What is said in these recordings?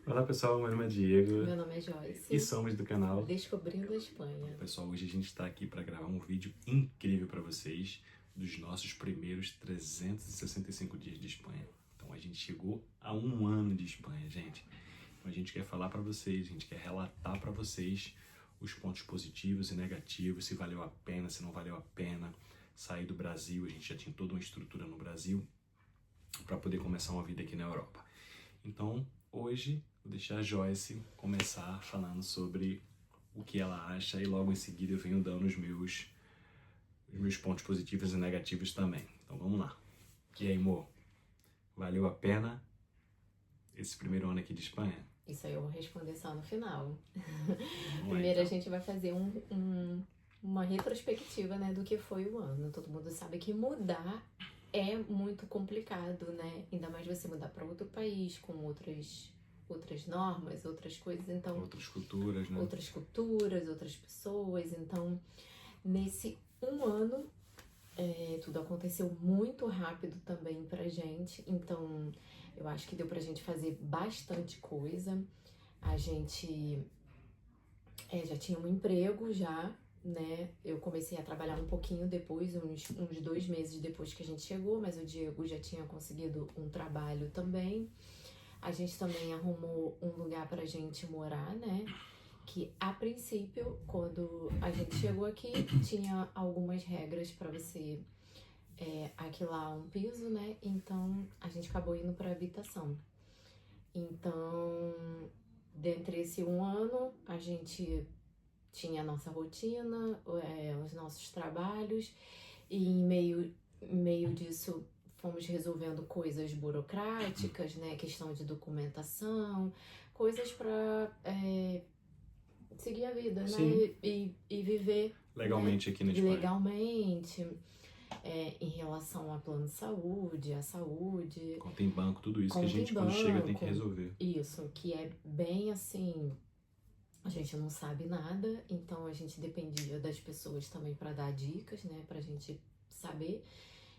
Olá pessoal, meu nome é Diego Meu nome é Joyce. e somos do canal. Descobrindo a Espanha. Pessoal, hoje a gente está aqui para gravar um vídeo incrível para vocês dos nossos primeiros 365 dias de Espanha. Então a gente chegou a um ano de Espanha, gente. Então a gente quer falar para vocês, a gente quer relatar para vocês os pontos positivos e negativos, se valeu a pena, se não valeu a pena sair do Brasil. A gente já tinha toda uma estrutura no Brasil para poder começar uma vida aqui na Europa. Então, hoje, vou deixar a Joyce começar falando sobre o que ela acha e logo em seguida eu venho dando os meus pontos positivos e negativos também. Então, vamos lá. E aí, amor? Valeu a pena esse primeiro ano aqui de Espanha? Isso aí eu vou responder só no final. Vamos lá, Primeiro a então. gente vai fazer uma retrospectiva, né, do que foi o ano. Todo mundo sabe que mudar é muito complicado, né? Ainda mais você mudar para outro país com outras normas, outras coisas. Então, Outras culturas, né? outras culturas, outras pessoas. Então, nesse um ano, tudo aconteceu muito rápido também pra gente. Então, eu acho que deu pra gente fazer bastante coisa. A gente já tinha um emprego já, né? Eu comecei a trabalhar um pouquinho depois, uns 2 meses depois que a gente chegou, mas o Diego já tinha conseguido um trabalho também. A gente também arrumou um lugar pra gente morar, né? Que a princípio, quando a gente chegou aqui, tinha algumas regras pra você aquilar um piso, né? Então a gente acabou indo pra habitação. Então, dentre esse um ano, a gente tinha a nossa rotina, os nossos trabalhos, e em meio disso fomos resolvendo coisas burocráticas, né? Questão de documentação, coisas para seguir a vida, né? Sim. E viver, Legalmente né? aqui na Espanha. Legalmente, em relação a plano de saúde, a saúde. Conta em banco, tudo isso que a Conta em gente quando chega tem que banco. resolver. Isso, que é bem assim, a gente não sabe nada, então a gente dependia das pessoas também para dar dicas, né, pra gente saber.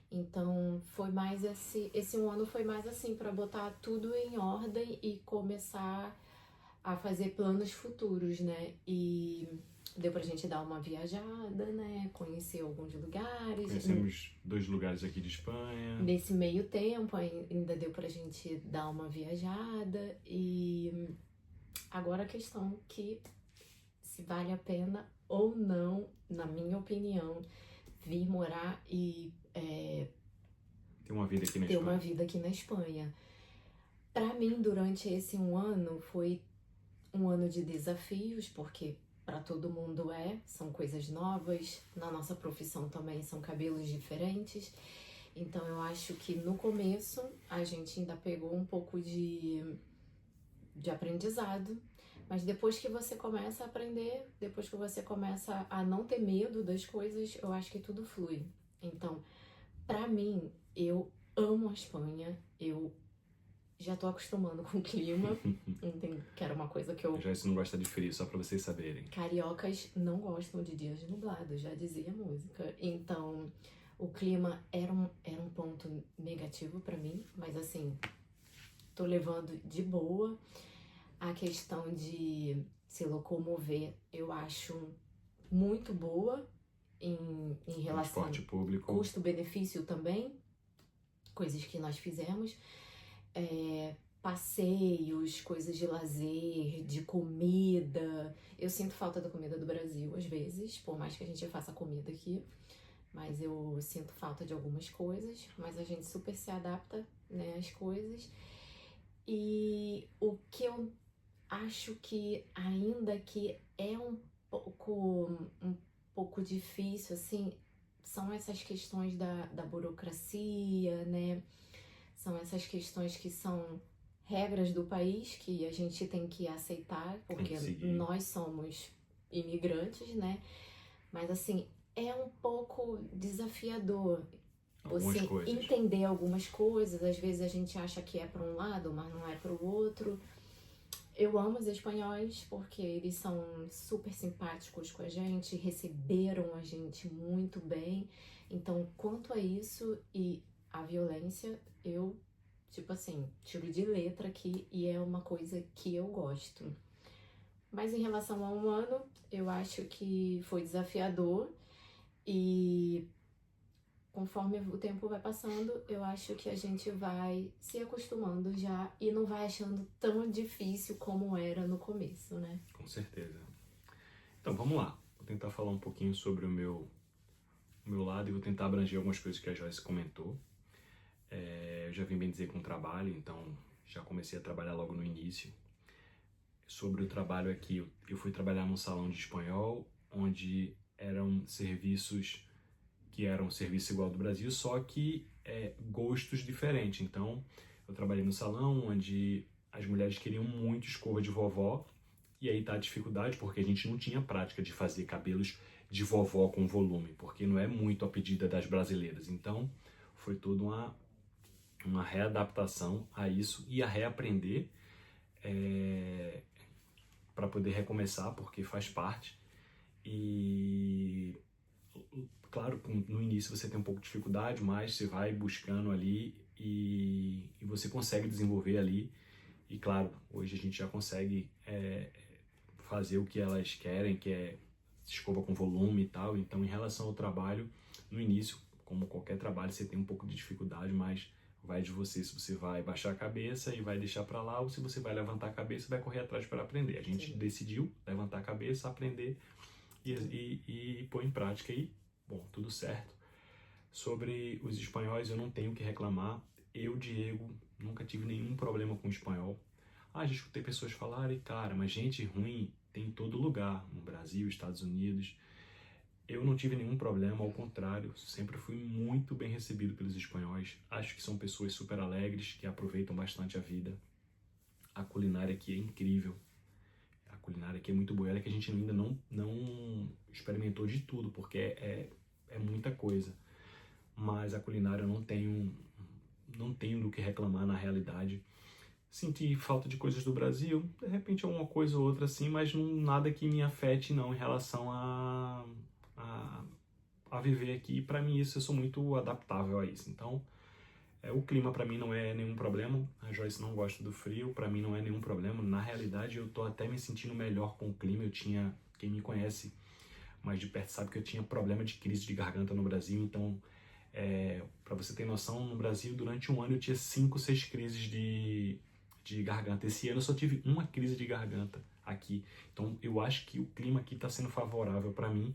Então foi mais esse um ano foi mais assim para botar tudo em ordem e começar a fazer planos futuros, né? E deu pra gente dar uma viajada, né? Conhecer alguns lugares. Conhecemos 2 lugares aqui de Espanha. Nesse meio tempo ainda deu pra gente dar uma viajada. E agora a questão que se vale a pena ou não, na minha opinião, vir morar e Ter uma vida aqui na ter Espanha. uma vida aqui na Espanha. Pra mim, durante esse um ano, foi um ano de desafios, porque para todo mundo são coisas novas, na nossa profissão também são cabelos diferentes. Então eu acho que no começo a gente ainda pegou um pouco de aprendizado, mas depois que você começa a aprender, depois que você começa a não ter medo das coisas, eu acho que tudo flui. Então, pra mim, eu amo a Espanha, eu já tô acostumando com o clima, que era uma coisa que eu... Já isso não gosta de frio, só pra vocês saberem. Cariocas não gostam de dias nublados, já dizia a música. Então, o clima era um ponto negativo pra mim, mas assim, tô levando de boa. A questão de se locomover, eu acho muito boa em relação Transporte público. custo-benefício também, coisas que nós fizemos. Passeios, coisas de lazer, de comida. Eu sinto falta da comida do Brasil às vezes, por mais que a gente faça comida aqui, mas eu sinto falta de algumas coisas, mas a gente super se adapta, né, às coisas. E o que eu acho que ainda que é um pouco difícil, assim, são essas questões da burocracia, né? São essas questões que são regras do país que a gente tem que aceitar, porque nós somos imigrantes, né? Mas assim, é um pouco desafiador você entender algumas coisas. Às vezes a gente acha que é para um lado, mas não é para o outro. Eu amo os espanhóis porque eles são super simpáticos com a gente, receberam a gente muito bem. Então, quanto a isso e a violência, eu tipo assim, tiro de letra aqui e é uma coisa que eu gosto. Mas em relação a um ano, eu acho que foi desafiador e conforme o tempo vai passando, eu acho que a gente vai se acostumando já e não vai achando tão difícil como era no começo, né? Com certeza. Então, vamos lá. Vou tentar falar um pouquinho sobre o meu lado e vou tentar abranger algumas coisas que a Joyce comentou. Eu já vim bem dizer com o trabalho, então já comecei a trabalhar logo no início. Sobre o trabalho aqui, eu fui trabalhar num salão de espanhol, onde eram serviços que eram serviço igual ao do Brasil, só que gostos diferentes. Então, eu trabalhei no salão onde as mulheres queriam muito escova de vovó, e aí tá a dificuldade, porque a gente não tinha prática de fazer cabelos de vovó com volume, porque não é muito a pedida das brasileiras. Então, foi toda uma readaptação a isso e a reaprender para poder recomeçar, porque faz parte. E claro, no início você tem um pouco de dificuldade, mas você vai buscando ali e você consegue desenvolver ali. E claro, hoje a gente já consegue fazer o que elas querem, que é escova com volume e tal. Então, em relação ao trabalho, no início, como qualquer trabalho, você tem um pouco de dificuldade, mas vai de você se você vai baixar a cabeça e vai deixar para lá, ou se você vai levantar a cabeça e vai correr atrás para aprender. A gente decidiu levantar a cabeça, aprender e pôr em prática aí. Bom, tudo certo. Sobre os espanhóis, eu não tenho o que reclamar. Eu, Diego, nunca tive nenhum problema com o espanhol. Já escutei pessoas falarem, cara, mas gente ruim tem em todo lugar, no Brasil, Estados Unidos. Eu não tive nenhum problema, ao contrário, sempre fui muito bem recebido pelos espanhóis. Acho que são pessoas super alegres, que aproveitam bastante a vida. A culinária aqui é incrível. A culinária aqui é muito boa. Olha que a gente ainda não experimentou de tudo, porque é muita coisa. Mas a culinária eu não tenho do que reclamar na realidade. Senti falta de coisas do Brasil, de repente alguma coisa ou outra assim, mas nada que me afete não em relação a viver aqui. Para mim isso, eu sou muito adaptável a isso. Então, o clima para mim não é nenhum problema. A Joyce não gosta do frio, para mim não é nenhum problema. Na realidade, eu tô até me sentindo melhor com o clima. Quem me conhece mais de perto sabe que eu tinha problema de crise de garganta no Brasil, então para você ter noção, no Brasil durante um ano eu tinha 5, 6 crises de garganta. Esse ano eu só tive uma crise de garganta aqui. Então eu acho que o clima aqui está sendo favorável para mim.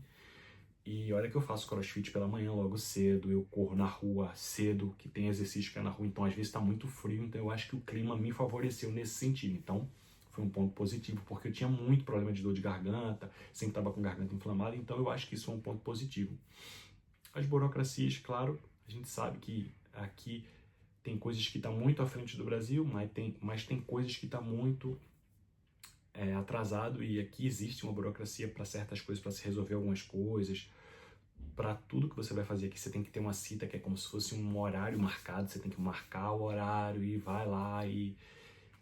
E olha que eu faço crossfit pela manhã logo cedo, eu corro na rua cedo, que tem exercício que é na rua, então às vezes está muito frio, então eu acho que o clima me favoreceu nesse sentido. Então foi um ponto positivo, porque eu tinha muito problema de dor de garganta, sempre estava com garganta inflamada, então eu acho que isso é um ponto positivo. As burocracias, claro, a gente sabe que aqui tem coisas que estão muito à frente do Brasil, mas tem coisas que estão muito atrasado, e aqui existe uma burocracia para certas coisas, para se resolver algumas coisas. Para tudo que você vai fazer aqui, você tem que ter uma cita que é como se fosse um horário marcado, você tem que marcar o horário e vai lá e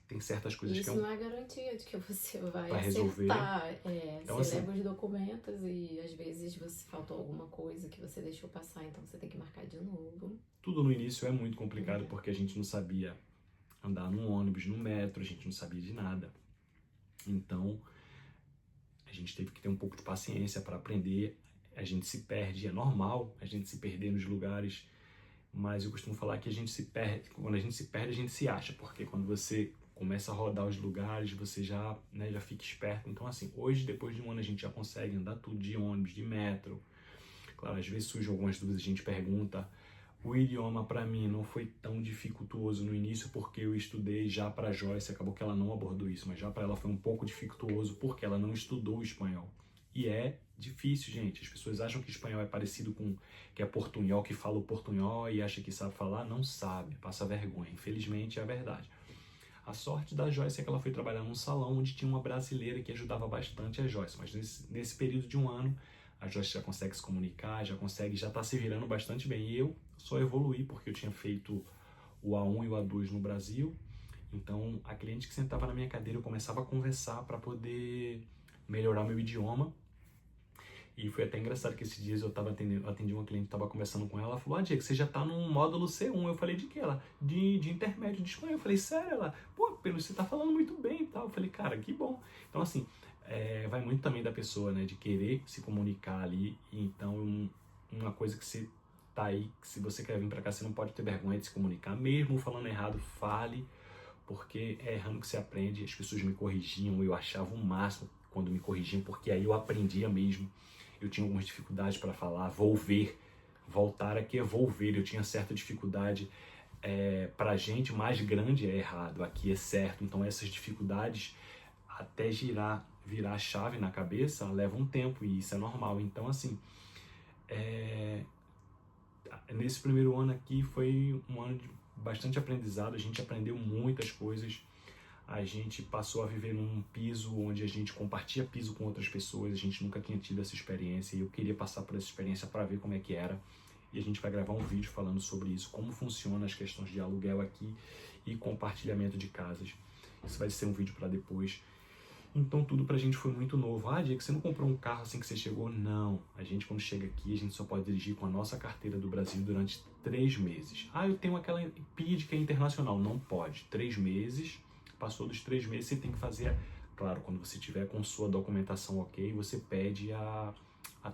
tem certas coisas Isso que não é garantia de que você vai resolver. acertar. Então, você assim, leva os documentos e às vezes você faltou alguma coisa que você deixou passar, então você tem que marcar de novo. tudo no início é muito complicado porque a gente não sabia andar num ônibus, no metro, a gente não sabia de nada. Então, a gente teve que ter um pouco de paciência para aprender. A gente se perde, é normal a gente se perder nos lugares, mas eu costumo falar que a gente se perde, quando a gente se perde, a gente se acha, porque quando você começa a rodar os lugares, você já fica esperto. Então, assim, hoje, depois de um ano, a gente já consegue andar tudo de ônibus, de metro. Claro, às vezes surgem algumas dúvidas, a gente pergunta. O idioma, para mim, não foi tão dificultuoso no início, porque eu estudei já para a Joyce, acabou que ela não abordou isso, mas já para ela foi um pouco dificultuoso, porque ela não estudou o espanhol. E é difícil, gente. As pessoas acham que espanhol é parecido com que é portunhol, que fala o portunhol e acha que sabe falar. Não sabe, passa vergonha. Infelizmente, é a verdade. A sorte da Joyce é que ela foi trabalhar num salão onde tinha uma brasileira que ajudava bastante a Joyce, mas nesse período de um ano, a Joyce já consegue se comunicar, já está se virando bastante bem. E eu só evoluí porque eu tinha feito o A1 e o A2 no Brasil. Então, a cliente que sentava na minha cadeira, eu começava a conversar para poder melhorar meu idioma. E foi até engraçado que esses dias eu atendi uma cliente, estava conversando com ela, ela falou, Diego, você já tá no módulo C1. Eu falei, de que? Ela, de intermédio de espanhol. Eu falei, sério? Ela, pô, Pedro, você tá falando muito bem e tal. Eu falei, cara, que bom. Então, assim, vai muito também da pessoa, né, de querer se comunicar ali. Então, uma coisa que você tá aí, que se você quer vir pra cá, você não pode ter vergonha de se comunicar. Mesmo falando errado, fale, porque é errando que você aprende. As pessoas me corrigiam, eu achava o máximo quando me corrigiam, porque aí eu aprendia mesmo. Eu tinha algumas dificuldades para falar, voltar aqui é volver, eu tinha certa dificuldade. Pra gente, mais grande é errado, aqui é certo. Então essas dificuldades, até virar a chave na cabeça, leva um tempo, e isso é normal. Então, assim, nesse primeiro ano aqui foi um ano de bastante aprendizado, a gente aprendeu muitas coisas. A gente passou a viver num piso onde a gente compartilha piso com outras pessoas, a gente nunca tinha tido essa experiência e eu queria passar por essa experiência para ver como é que era. E a gente vai gravar um vídeo falando sobre isso, como funciona as questões de aluguel aqui e compartilhamento de casas. Isso vai ser um vídeo para depois. Então tudo pra gente foi muito novo. Ah, Diego, você não comprou um carro assim que você chegou? Não. A gente, quando chega aqui, a gente só pode dirigir com a nossa carteira do Brasil durante 3 meses. Ah, eu tenho aquela PID que é internacional. Não pode. 3 meses. Passou dos 3 meses, você tem que fazer, claro, quando você tiver com sua documentação ok, você pede a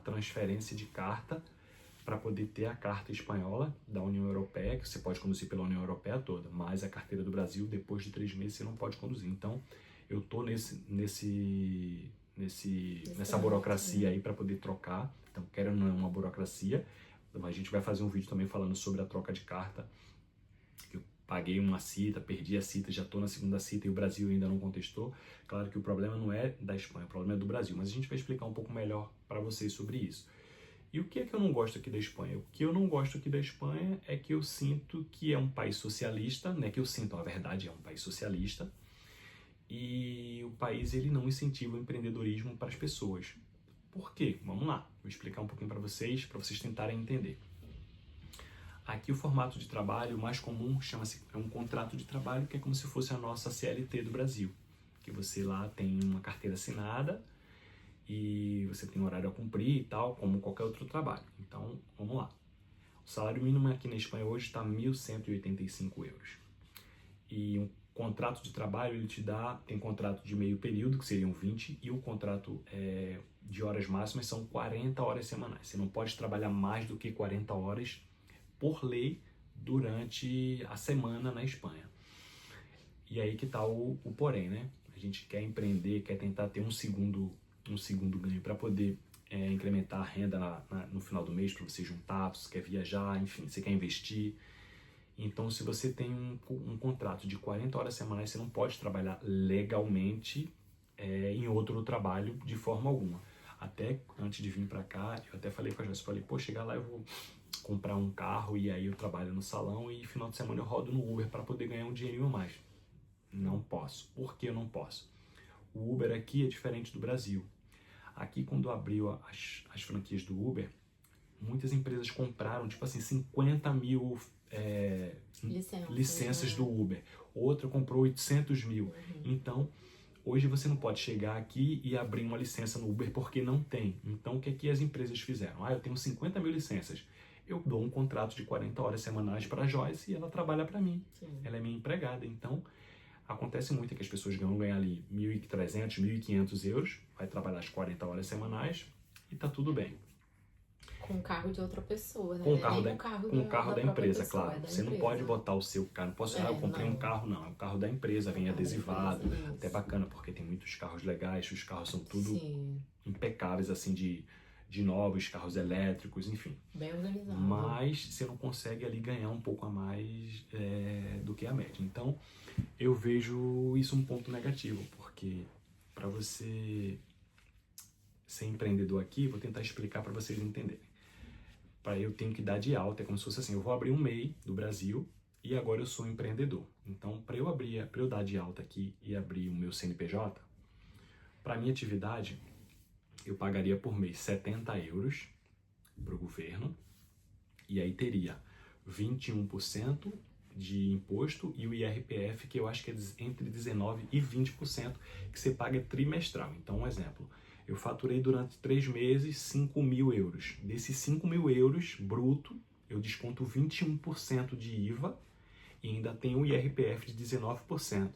transferência de carta para poder ter a carta espanhola da União Europeia, que você pode conduzir pela União Europeia toda, mas a carteira do Brasil, depois de 3 meses, você não pode conduzir. Então, eu tô nessa burocracia aí para poder trocar. Então, quero ou não é uma burocracia. A gente vai fazer um vídeo também falando sobre a troca de carta. Paguei uma cita, perdi a cita, já estou na segunda cita e o Brasil ainda não contestou. Claro que o problema não é da Espanha, o problema é do Brasil, mas a gente vai explicar um pouco melhor para vocês sobre isso. E o que é que eu não gosto aqui da Espanha? O que eu não gosto aqui da Espanha é que eu sinto que é um país socialista, né? Que eu sinto, na verdade, é um país socialista, e o país ele não incentiva o empreendedorismo para as pessoas. Por quê? Vamos lá, vou explicar um pouquinho para vocês tentarem entender. Aqui o formato de trabalho mais comum chama-se um contrato de trabalho, que é como se fosse a nossa CLT do Brasil. Que você lá tem uma carteira assinada e você tem um horário a cumprir e tal, como qualquer outro trabalho. Então, vamos lá. O salário mínimo aqui na Espanha hoje está 1.185 euros. E um contrato de trabalho, ele te dá, tem contrato de meio período, que seriam 20, e o contrato de horas máximas são 40 horas semanais. Você não pode trabalhar mais do que 40 horas por lei durante a semana na Espanha. E aí que tá o porém, né? A gente quer empreender, quer tentar ter um segundo ganho para poder incrementar a renda no final do mês, para você juntar, se você quer viajar, enfim, você quer investir. Então, se você tem um contrato de 40 horas semanais, você não pode trabalhar legalmente em outro trabalho de forma alguma. Até antes de vir para cá, eu até falei com a Joyce, falei, pô, chegar lá eu vou comprar um carro e aí eu trabalho no salão e final de semana eu rodo no Uber para poder ganhar um dinheirinho a mais. Não posso. Por que eu não posso? O Uber aqui é diferente do Brasil. Aqui, quando abriu as franquias do Uber, muitas empresas compraram, tipo assim, 50 mil licenças do Uber. Outra comprou 800 mil. Então, hoje você não pode chegar aqui e abrir uma licença no Uber porque não tem. Então, o que é que as empresas fizeram? Eu tenho 50 mil licenças. Eu dou um contrato de 40 horas semanais para a Joyce e ela trabalha para mim. Sim. Ela é minha empregada. Então, acontece muito que as pessoas ganham ali 1.300, 1.500 euros, vai trabalhar as 40 horas semanais e tá tudo bem. Com o carro de outra pessoa, né? Com o carro da empresa, pessoa, claro. Você não pode botar o seu carro. Não posso eu comprei um carro, não. É o carro da empresa, vem adesivado. Até bacana, porque tem muitos carros legais, os carros são tudo impecáveis, assim, de novos, carros elétricos, enfim. Bem organizado. Mas você não consegue ali ganhar um pouco a mais do que a média. Então, eu vejo isso um ponto negativo, porque para você ser empreendedor aqui, vou tentar explicar para vocês entenderem. Eu tenho que dar de alta, é como se fosse assim, eu vou abrir um MEI do Brasil e agora eu sou empreendedor. Então, para eu dar de alta aqui e abrir o meu CNPJ, para minha atividade, eu pagaria por mês 70 euros para o governo e aí teria 21% de imposto e o IRPF, que eu acho que é entre 19% e 20%, que você paga trimestral. Então, um exemplo, Eu faturei durante 3 meses 5.000 euros. Desses 5.000 euros bruto, eu desconto 21% de IVA e ainda tem o IRPF de 19%.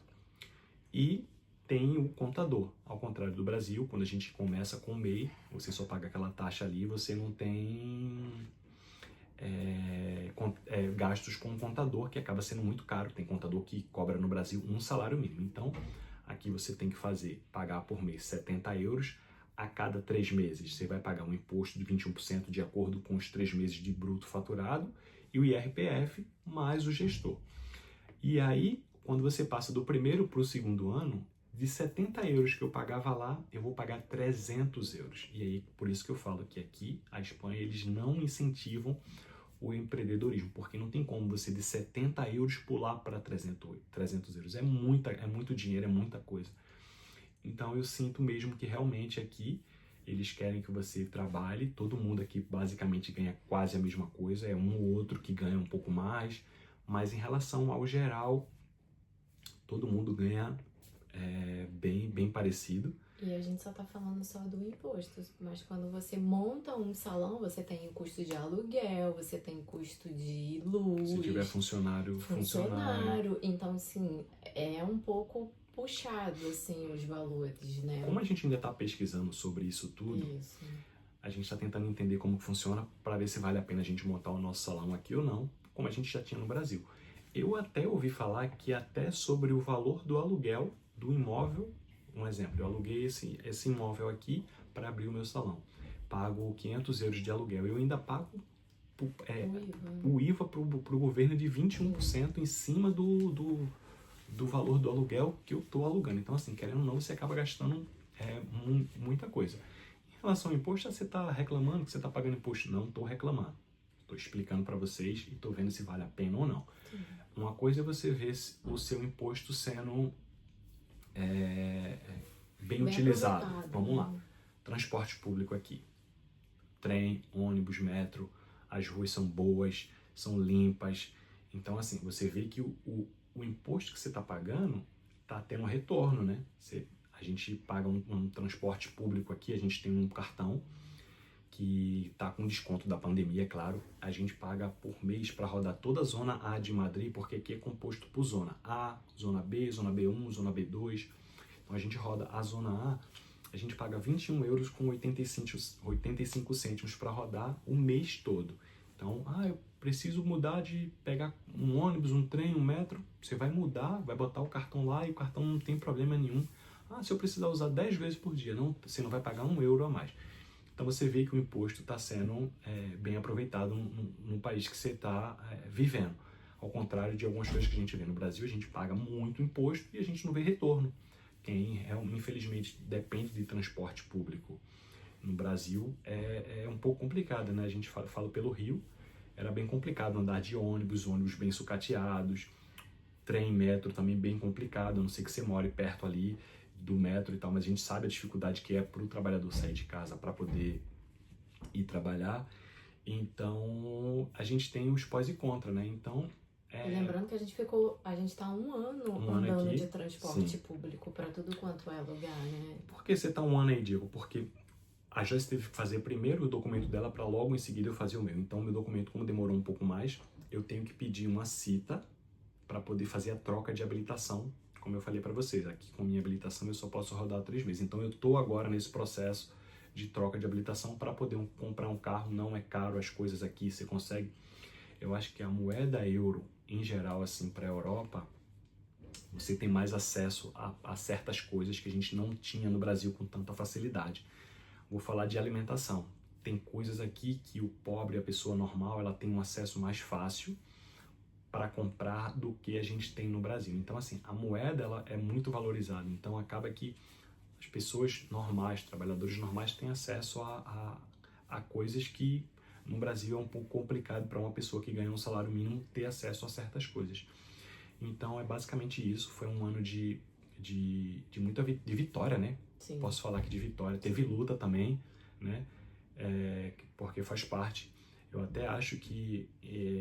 E tem o contador. Ao contrário do Brasil, quando a gente começa com o MEI, você só paga aquela taxa ali, você não tem gastos com o contador, que acaba sendo muito caro. Tem contador que cobra no Brasil um salário mínimo. Então, aqui você tem que pagar por mês 70 euros. A cada 3 meses você vai pagar um imposto de 21% de acordo com os 3 meses de bruto faturado e o IRPF mais o gestor. E aí, quando você passa do primeiro para o segundo ano, de 70 euros que eu pagava lá, eu vou pagar 300 euros. E aí, por isso que eu falo que aqui, a Espanha, eles não incentivam o empreendedorismo, porque não tem como você de 70 euros pular para 300 euros. É muito dinheiro, é muita coisa. Então eu sinto mesmo que realmente aqui eles querem que você trabalhe, todo mundo aqui basicamente ganha quase a mesma coisa, é um ou outro que ganha um pouco mais, mas em relação ao geral, todo mundo ganha bem parecido. E a gente só tá falando só do imposto, mas quando você monta um salão, você tem o custo de aluguel, você tem custo de luz. Se tiver funcionário. Então, assim, é um pouco puxado, assim, os valores, né? Como a gente ainda está pesquisando sobre isso tudo, a gente está tentando entender como funciona para ver se vale a pena a gente montar o nosso salão aqui ou não, como a gente já tinha no Brasil. Eu até ouvi falar que até sobre o valor do aluguel do imóvel, um exemplo, eu aluguei esse imóvel aqui para abrir o meu salão. Pago 500 euros de aluguel, eu ainda pago o IVA para o governo de 21% em cima do valor do aluguel que eu estou alugando. Então, assim, querendo ou não, você acaba gastando muita coisa. Em relação ao imposto, você está reclamando que você está pagando imposto? Não estou reclamando. Estou explicando para vocês e estou vendo se vale a pena ou não. Sim. Uma coisa é você ver o seu imposto sendo bem utilizado. Vamos lá. Transporte público aqui. Trem, ônibus, metro. As ruas são boas, são limpas. Então, assim, você vê que o imposto que você está pagando está tendo retorno, né? A gente paga um transporte público aqui, a gente tem um cartão que está com desconto da pandemia, é claro. A gente paga por mês para rodar toda a zona A de Madrid, porque aqui é composto por zona A, zona B, zona B1, zona B2. Então a gente roda a zona A, a gente paga 21 euros com 85 cêntimos para rodar o mês todo. Então, eu preciso mudar de pegar um ônibus, um trem, um metro. Você vai mudar, vai botar o cartão lá e o cartão não tem problema nenhum. Se eu precisar usar 10 vezes por dia, você não vai pagar 1 euro a mais. Então você vê que o imposto está sendo bem aproveitado no país que você está vivendo. Ao contrário de algumas coisas que a gente vê no Brasil, a gente paga muito imposto e a gente não vê retorno. Quem infelizmente depende de transporte público no Brasil é um pouco complicado, né? A gente fala pelo Rio, era bem complicado andar de ônibus bem sucateados, trem, metro também bem complicado, a não ser que você more perto ali do metro e tal, mas a gente sabe a dificuldade que é para o trabalhador sair de casa para poder ir trabalhar. Então, a gente tem os pós e contra, né? Então, lembrando que a gente está um ano andando aqui, de transporte público para tudo quanto é lugar, né? Por que você está um ano aí, Diego? Porque a Joyce teve que fazer primeiro o documento dela para logo em seguida eu fazer o meu. Então, meu documento, como demorou um pouco mais, eu tenho que pedir uma cita para poder fazer a troca de habilitação. Como eu falei para vocês, aqui com minha habilitação eu só posso rodar 3 meses. Então, eu estou agora nesse processo de troca de habilitação para poder comprar um carro. Não é caro as coisas aqui, você consegue. Eu acho que a moeda euro, em geral, assim, para a Europa, você tem mais acesso a certas coisas que a gente não tinha no Brasil com tanta facilidade. Vou falar de alimentação. Tem coisas aqui que o pobre, a pessoa normal, ela tem um acesso mais fácil para comprar do que a gente tem no Brasil. Então, assim, a moeda ela é muito valorizada. Então, acaba que as pessoas normais, trabalhadores normais, têm acesso a coisas que no Brasil é um pouco complicado para uma pessoa que ganha um salário mínimo ter acesso a certas coisas. Então, é basicamente isso. Foi um ano de muita vitória, né? Sim. Posso falar que de vitória. Teve luta também, né? Porque faz parte. Eu até acho que,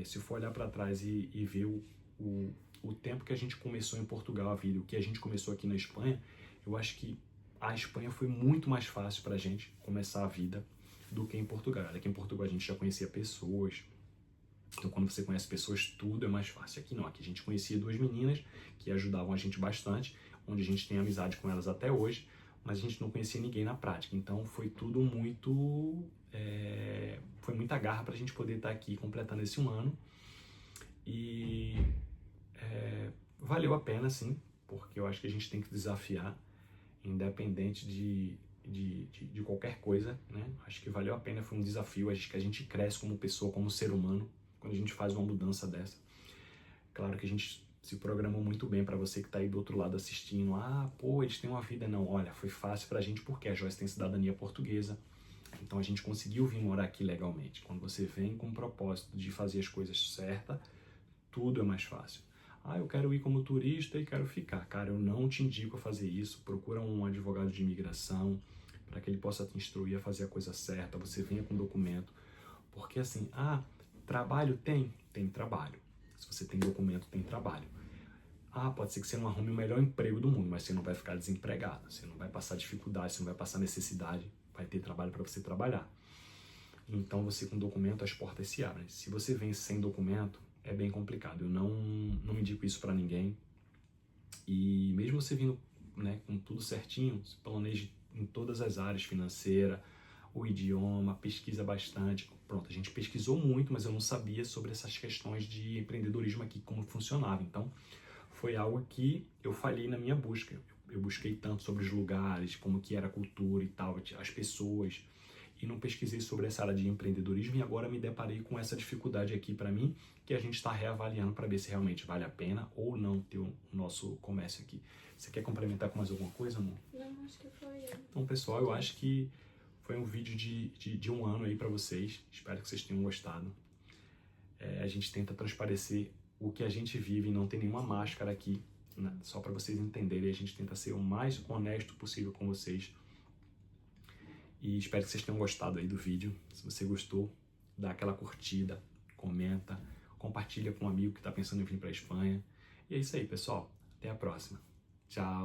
se for olhar para trás e ver o tempo que a gente começou em Portugal a vida, o que a gente começou aqui na Espanha, eu acho que a Espanha foi muito mais fácil pra gente começar a vida do que em Portugal. Aqui em Portugal a gente já conhecia pessoas, então quando você conhece pessoas tudo é mais fácil. Aqui não, aqui a gente conhecia duas meninas que ajudavam a gente bastante, onde a gente tem amizade com elas até hoje, mas a gente não conhecia ninguém na prática, então foi tudo muito... foi muita garra pra gente poder estar aqui completando esse 1 ano, e valeu a pena sim, porque eu acho que a gente tem que desafiar, independente de qualquer coisa, né? Acho que valeu a pena, foi um desafio, acho que a gente cresce como pessoa, como ser humano, quando a gente faz uma mudança dessa. Claro que a gente se programou muito bem. Para você que tá aí do outro lado assistindo, pô, eles têm uma vida. Não, olha, foi fácil pra gente porque a Joyce tem cidadania portuguesa, então a gente conseguiu vir morar aqui legalmente. Quando você vem com o propósito de fazer as coisas certas, tudo é mais fácil. Eu quero ir como turista e quero ficar. Cara, eu não te indico a fazer isso. Procura um advogado de imigração para que ele possa te instruir a fazer a coisa certa. Você venha com documento. Porque assim, trabalho tem? Tem trabalho. Se você tem documento, tem trabalho. Pode ser que você não arrume o melhor emprego do mundo, mas você não vai ficar desempregado. Você não vai passar dificuldade, você não vai passar necessidade. Vai ter trabalho para você trabalhar. Então, você com documento, as portas se abrem. Se você vem sem documento, é bem complicado. Eu não indico isso para ninguém. E mesmo você vindo, né, com tudo certinho, você planeje em todas as áreas, financeira, o idioma, pesquisa bastante. Pronto, a gente pesquisou muito, mas eu não sabia sobre essas questões de empreendedorismo aqui, como funcionava. Então, foi algo que eu falhei na minha busca. Eu busquei tanto sobre os lugares, como que era a cultura e tal, as pessoas, e não pesquisei sobre essa área de empreendedorismo, e agora me deparei com essa dificuldade aqui para mim, que a gente está reavaliando para ver se realmente vale a pena ou não ter o nosso comércio aqui. Você quer complementar com mais alguma coisa, amor? Não, acho que foi. Então, pessoal, eu acho que foi um vídeo de 1 ano aí para vocês. Espero que vocês tenham gostado. A gente tenta transparecer o que a gente vive, não tem nenhuma máscara aqui, né? Só para vocês entenderem. A gente tenta ser o mais honesto possível com vocês. E espero que vocês tenham gostado aí do vídeo. Se você gostou, dá aquela curtida, comenta, compartilha com um amigo que está pensando em vir para a Espanha. E é isso aí, pessoal. Até a próxima. Tchau.